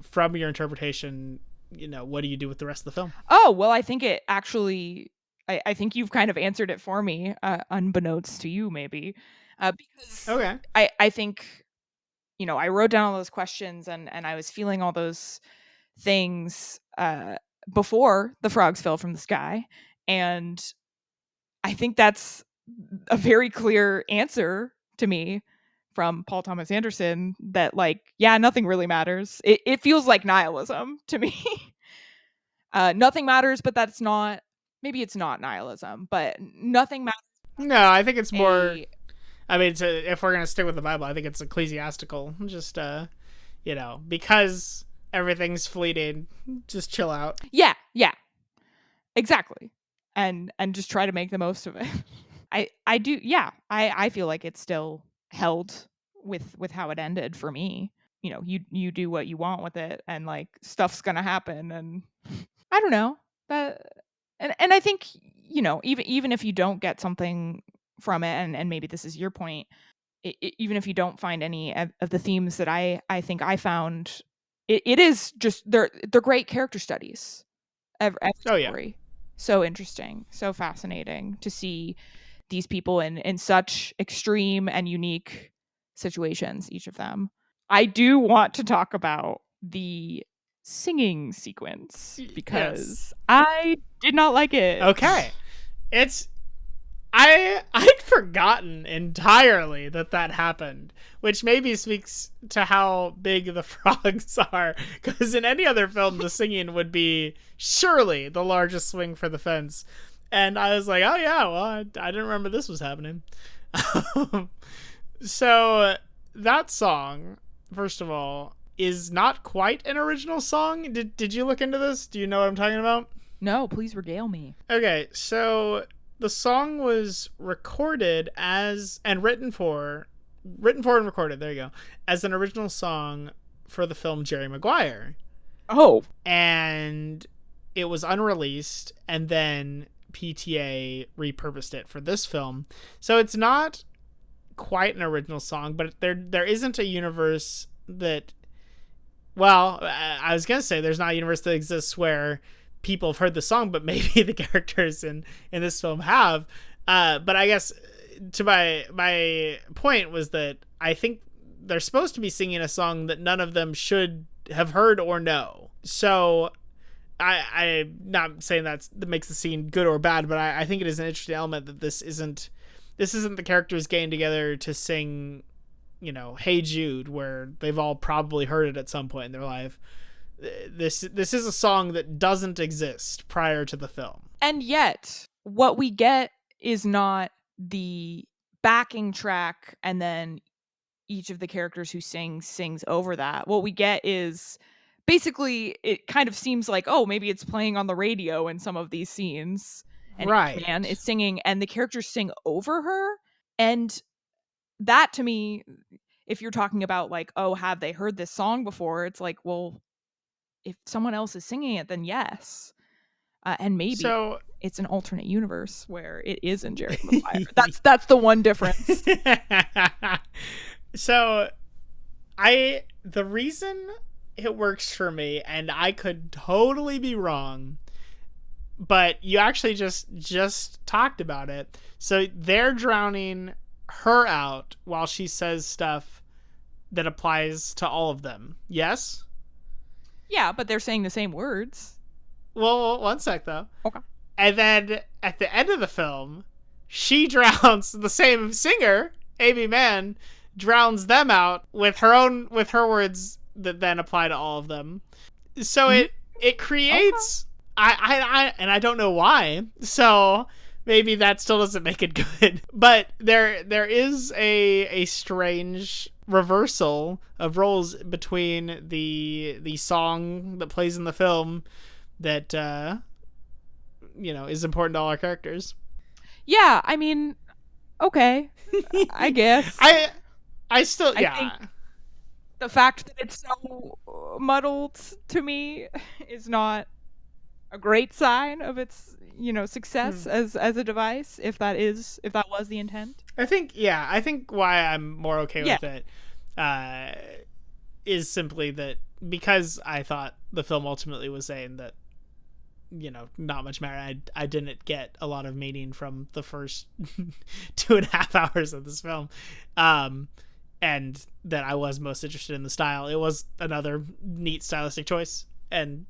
from your interpretation, what do you do with the rest of the film? Oh, well, I think it actually, I think you've kind of answered it for me, unbeknownst to you, maybe. Because Okay. I think, I wrote down all those questions and I was feeling all those things before the frogs fell from the sky. And I think that's a very clear answer to me from Paul Thomas Anderson, that nothing really matters. It feels like nihilism to me. Nothing matters, but maybe it's not nihilism, but nothing matters. No, I think it's more, if we're going to stick with the Bible, I think it's ecclesiastical. Just, because everything's fleeting, just chill out. Yeah, exactly. And just try to make the most of it. I do, yeah. I feel like it's still held with how it ended for me. You do what you want with it, and stuff's gonna happen, and I don't know. But and I think, even if you don't get something from it, and maybe this is your point, even if you don't find any of the themes that I think I found, it is just they're great character studies. Every story. Yeah. So interesting, so fascinating to see these people in such extreme and unique situations, each of them. I do want to talk about the singing sequence, because Yes. I did not like it. Okay. I'd forgotten entirely that happened, which maybe speaks to how big the frogs are, because in any other film the singing would be surely the largest swing for the fence. And I was like, oh yeah, well, I didn't remember this was happening. So that song, first of all, is not quite an original song. Did you look into this? Do you know what I'm talking about? No, please regale me. Okay, so the song was recorded as and written for and recorded, there you go, as an original song for the film Jerry Maguire. Oh. And it was unreleased, and then PTA repurposed it for this film. So it's not quite an original song, but there isn't a universe that, well, I was gonna say there's not a universe that exists where people have heard the song, but maybe the characters in this film have. But I guess to my point was that I think they're supposed to be singing a song that none of them should have heard or know. So I'm not saying that makes the scene good or bad, but I think it is an interesting element that this isn't the characters getting together to sing, Hey Jude, where they've all probably heard it at some point in their life. This is a song that doesn't exist prior to the film. And yet, what we get is not the backing track and then each of the characters who sings over that. What we get is basically, it kind of seems like, oh, maybe it's playing on the radio in some of these scenes. And right. Man is singing and the characters sing over her. And that, to me, if you're talking about like, oh, have they heard this song before? It's like, well, if someone else is singing it, then yes. And maybe it's an alternate universe where it is in Jerry Maguire. That's the one difference. So the reason it works for me, and I could totally be wrong, but you actually just talked about it. So they're drowning her out while she says stuff that applies to all of them. Yes? Yeah, but they're saying the same words. Well, one sec though. Okay. And then at the end of the film, she drowns the same singer, Amy Mann, drowns them out with her words that then apply to all of them. So it creates I don't know why. So maybe that still doesn't make it good. But there is a strange reversal of roles between the song that plays in the film that is important to all our characters. Yeah, I mean, okay. I guess. I still I think the fact that it's so muddled to me is not a great sign of its success as a device, if that was the intent. I think why I'm more okay with it is simply that because I thought the film ultimately was saying that not much matter. I didn't get a lot of meaning from the first 2.5 hours of this film, and that I was most interested in the style. It was another neat stylistic choice, and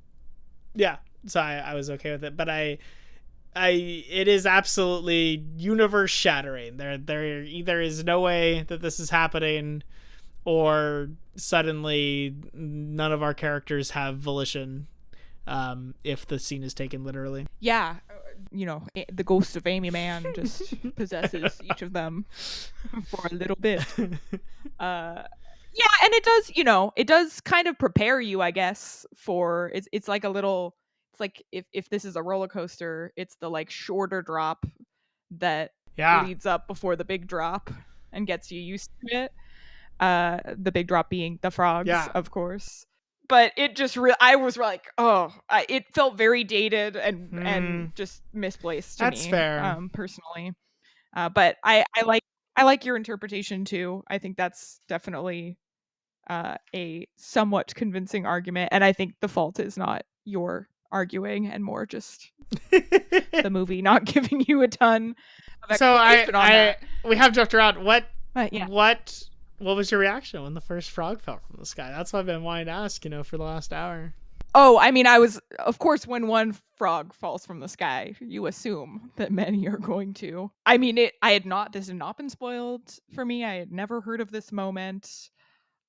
yeah, so I was okay with it. But it is absolutely universe shattering. There either is no way that this is happening, or suddenly none of our characters have volition. If the scene is taken literally. Yeah, the ghost of Amy Mann just possesses each of them for a little bit. Yeah, and it does kind of prepare you, I guess, for it's like a little. It's like if this is a roller coaster, it's the like shorter drop that leads up before the big drop and gets you used to it. The big drop being the frogs, of course. But it just I was like, it felt very dated and just misplaced to me. That's fair. Personally. But I like your interpretation too. I think that's definitely a somewhat convincing argument, and I think the fault is not your arguing and more just the movie not giving you a ton of explanation on that. We have joked around. What was your reaction when the first frog fell from the sky? That's what I've been wanting to ask, for the last hour. Oh, I mean, of course, when one frog falls from the sky, you assume that many are going to. I mean, this had not been spoiled for me. I had never heard of this moment.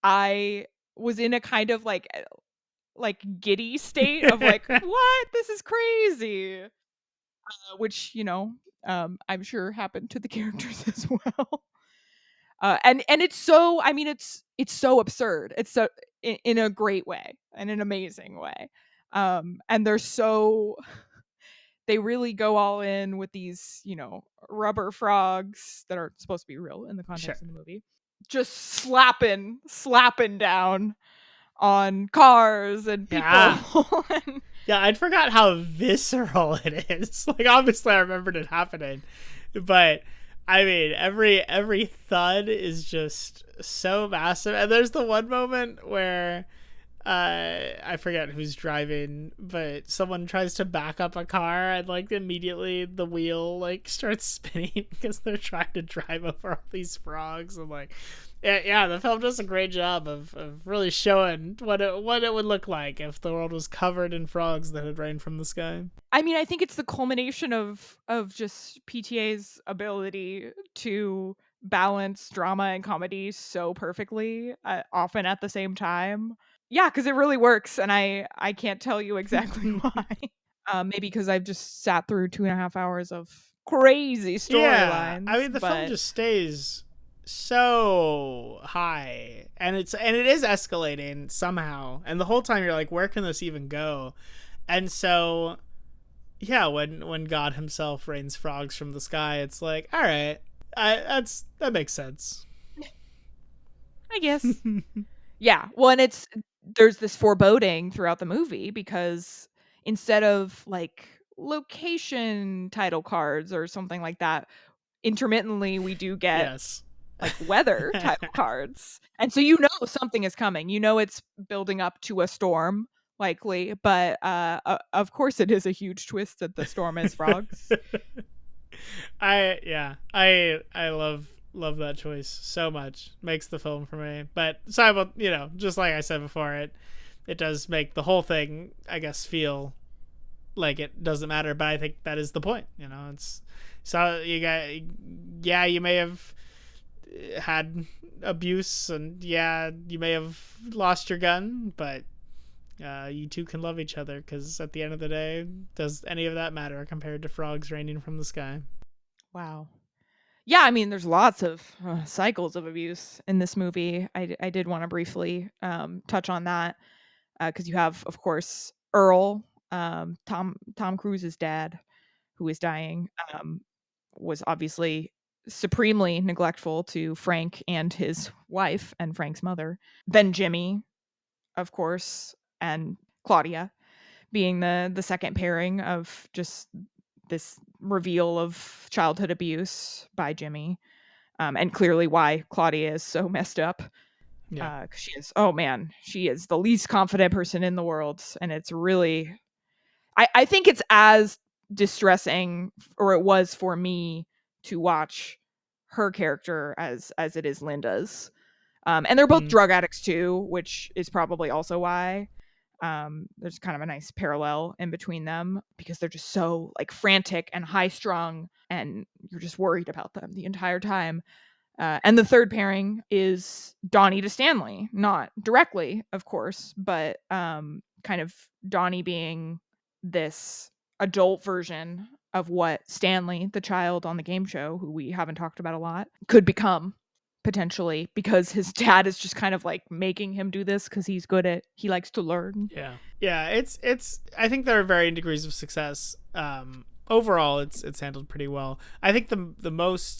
I was in a kind of like giddy state of like, what? This is crazy. Which, I'm sure happened to the characters as well. And it's so, I mean, it's so absurd. in a great way, in an amazing way. And they really go all in with these, rubber frogs that are supposed to be real in the context of the movie, just slapping down on cars and people. Yeah. Yeah, I'd forgot how visceral it is. Like, obviously I remembered it happening, but I mean, every thud is just so massive. And there's the one moment where I forget who's driving, but someone tries to back up a car and like immediately the wheel like starts spinning because they're trying to drive over all these frogs. And like, yeah, the film does a great job of really showing what it would look like if the world was covered in frogs that had rained from the sky. I mean, I think it's the culmination of just PTA's ability to balance drama and comedy so perfectly, often at the same time. Yeah, because it really works, and I can't tell you exactly why. Maybe because I've just sat through 2.5 hours of crazy storylines. Yeah, I mean, the film just stays so high, and it is escalating somehow, and the whole time you're like, where can this even go? And so yeah, when God himself rains frogs from the sky, it's like, all right, that makes sense, I guess. Yeah, well, and there's this foreboding throughout the movie because instead of like location title cards or something like that, intermittently we do get like weather title cards. And so something is coming. It's building up to a storm likely, but of course it is a huge twist that the storm is frogs. I love that choice so much. Makes the film for me. But just like I said before, it does make the whole thing, I guess, feel like it doesn't matter, but I think that is the point. It's so you may have had abuse, and you may have lost your gun, but you two can love each other, because at the end of the day, does any of that matter compared to frogs raining from the sky? Wow. Yeah, I mean, there's lots of cycles of abuse in this movie. I did want to briefly touch on that because you have, of course, Earl, Tom Cruise's dad, who is dying, was obviously supremely neglectful to Frank and his wife and Frank's mother. Then Jimmy, of course, and Claudia being the second pairing of just this reveal of childhood abuse by Jimmy, and clearly why Claudia is so messed up. Yeah, she is the least confident person in the world, and it's really, I think it's as distressing, or it was for me, to watch her character as it is Linda's. And they're both drug addicts too, which is probably also why. There's kind of a nice parallel in between them, because they're just so like frantic and high strung, and you're just worried about them the entire time. And the third pairing is Donnie to Stanley, not directly, of course, but kind of Donnie being this adult version of what Stanley, the child on the game show, who we haven't talked about a lot, could become potentially, because his dad is just kind of like making him do this because he likes to learn. Yeah, it's I think there are varying degrees of success. Overall it's handled pretty well. I think the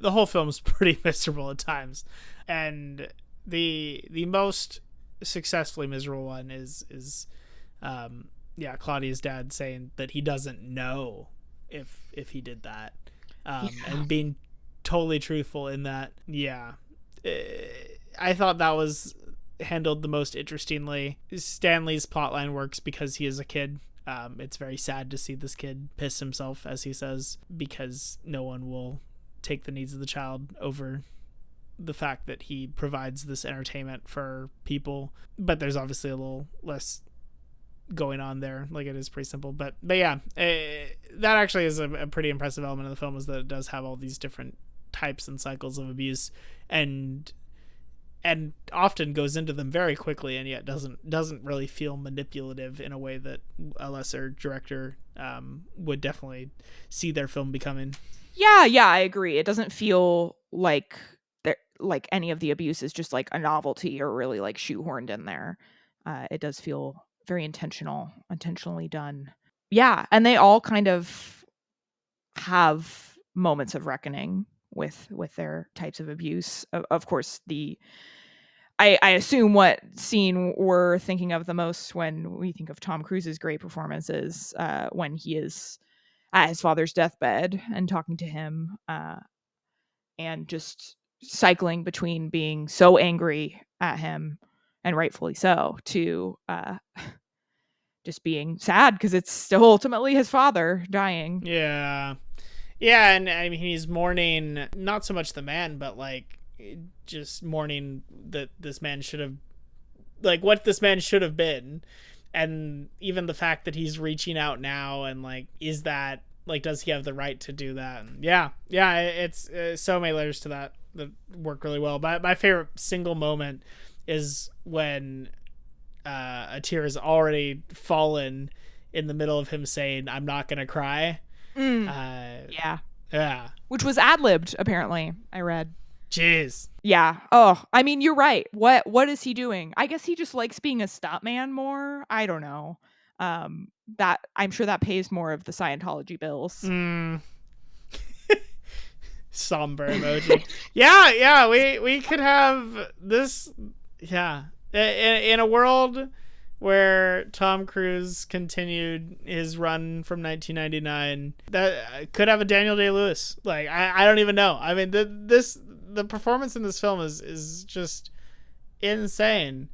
whole film's pretty miserable at times, and the most successfully miserable one is Claudia's dad saying that he doesn't know if he did that, and being totally truthful in that. I thought that was handled the most interestingly. Stanley's plotline works because he is a kid. It's very sad to see this kid piss himself, as he says, because no one will take the needs of the child over the fact that he provides this entertainment for people. But there's obviously a little less going on there. Like, it is pretty simple, but yeah, that actually is a pretty impressive element of the film, is that it does have all these different types and cycles of abuse, and often goes into them very quickly, and yet doesn't really feel manipulative in a way that a lesser director would definitely see their film becoming. Yeah, I agree. It doesn't feel like like any of the abuse is just like a novelty or really like shoehorned in there. It does feel very intentionally done. Yeah, and they all kind of have moments of reckoning with their types of abuse. Of course, I assume what scene we're thinking of the most when we think of Tom Cruise's great performances, when he is at his father's deathbed and talking to him, and just cycling between being so angry at him, and rightfully so, to just being sad because it's still ultimately his father dying. Yeah. Yeah, and I mean, he's mourning not so much the man, but like just mourning that this man should have, like, what this man should have been. And even the fact that he's reaching out now, and like, is that, like, does he have the right to do that? And yeah, it's so many layers to that work really well. But my favorite single moment is when a tear has already fallen in the middle of him saying, "I'm not gonna cry." Yeah. Which was ad-libbed, apparently, I read. Jeez. Yeah. Oh, I mean, you're right. What is he doing? I guess he just likes being a stuntman more. I don't know. That I'm sure that pays more of the Scientology bills. Somber emoji. yeah. We could have this. Yeah. In a world where Tom Cruise continued his run from 1999, that could have a Daniel Day-Lewis. Like, I don't even know. I mean, the performance in this film is just insane.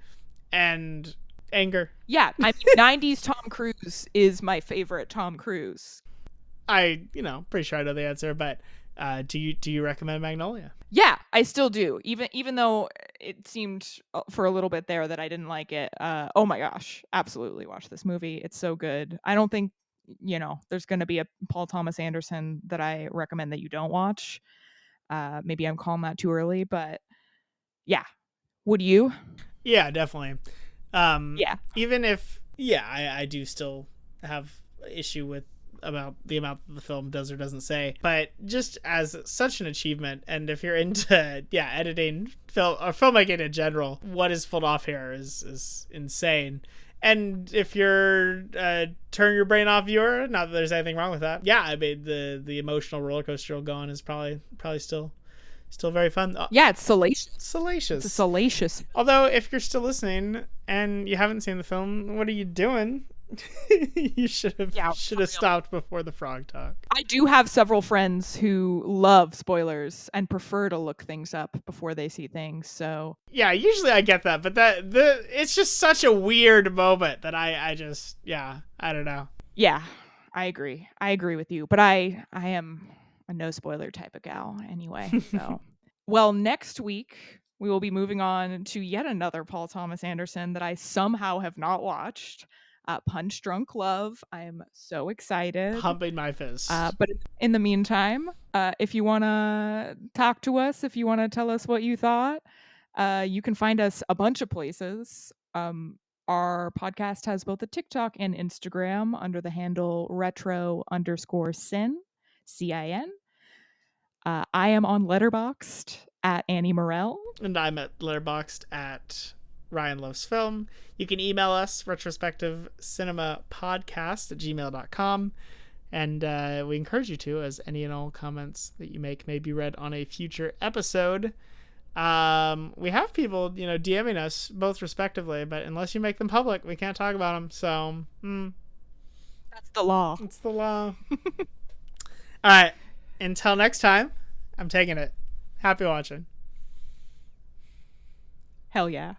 And anger. Yeah, I mean, 90s Tom Cruise is my favorite Tom Cruise. Pretty sure I know the answer, but do you recommend Magnolia? Yeah, I still do. Even though it seemed for a little bit there that I didn't like it. Oh my gosh, absolutely watch this movie. It's so good. I don't think, there's going to be a Paul Thomas Anderson that I recommend that you don't watch. Maybe I'm calling that too early, but yeah. Would you? Yeah, definitely. Yeah. Even if, I do still have issue with about the amount that the film does or doesn't say, but just as such an achievement, and if you're into editing film or filmmaking in general, what is pulled off here is insane. And if you're turn your brain off viewer, not that there's anything wrong with that. Yeah, I mean, the emotional roller coaster going is probably still very fun. Yeah, it's salacious. Salacious. It's salacious. Although, if you're still listening and you haven't seen the film, what are you doing? You should have stopped before the frog talk. I do have several friends who love spoilers and prefer to look things up before they see things. So yeah, usually I get that, but it's just such a weird moment that I just I don't know. Yeah, I agree. I agree with you, but I am a no spoiler type of gal anyway. So well, next week we will be moving on to yet another Paul Thomas Anderson that I somehow have not watched. Punch Drunk Love. I am so excited. Pumping my fist. But in the meantime, if you want to talk to us, if you want to tell us what you thought, you can find us a bunch of places. Our podcast has both a TikTok and Instagram under the handle retro_sin, CIN. I am on Letterboxd at Annie Morell. And I'm at Letterboxd at Ryan Loves Film. You can email us retrospectivecinema.podcast@gmail.com, and we encourage you to, as any and all comments that you make may be read on a future episode. We have people DMing us both respectively, but unless you make them public, we can't talk about them. So that's the law. It's the law. All right, until next time, I'm taking it. Happy watching. Hell yeah.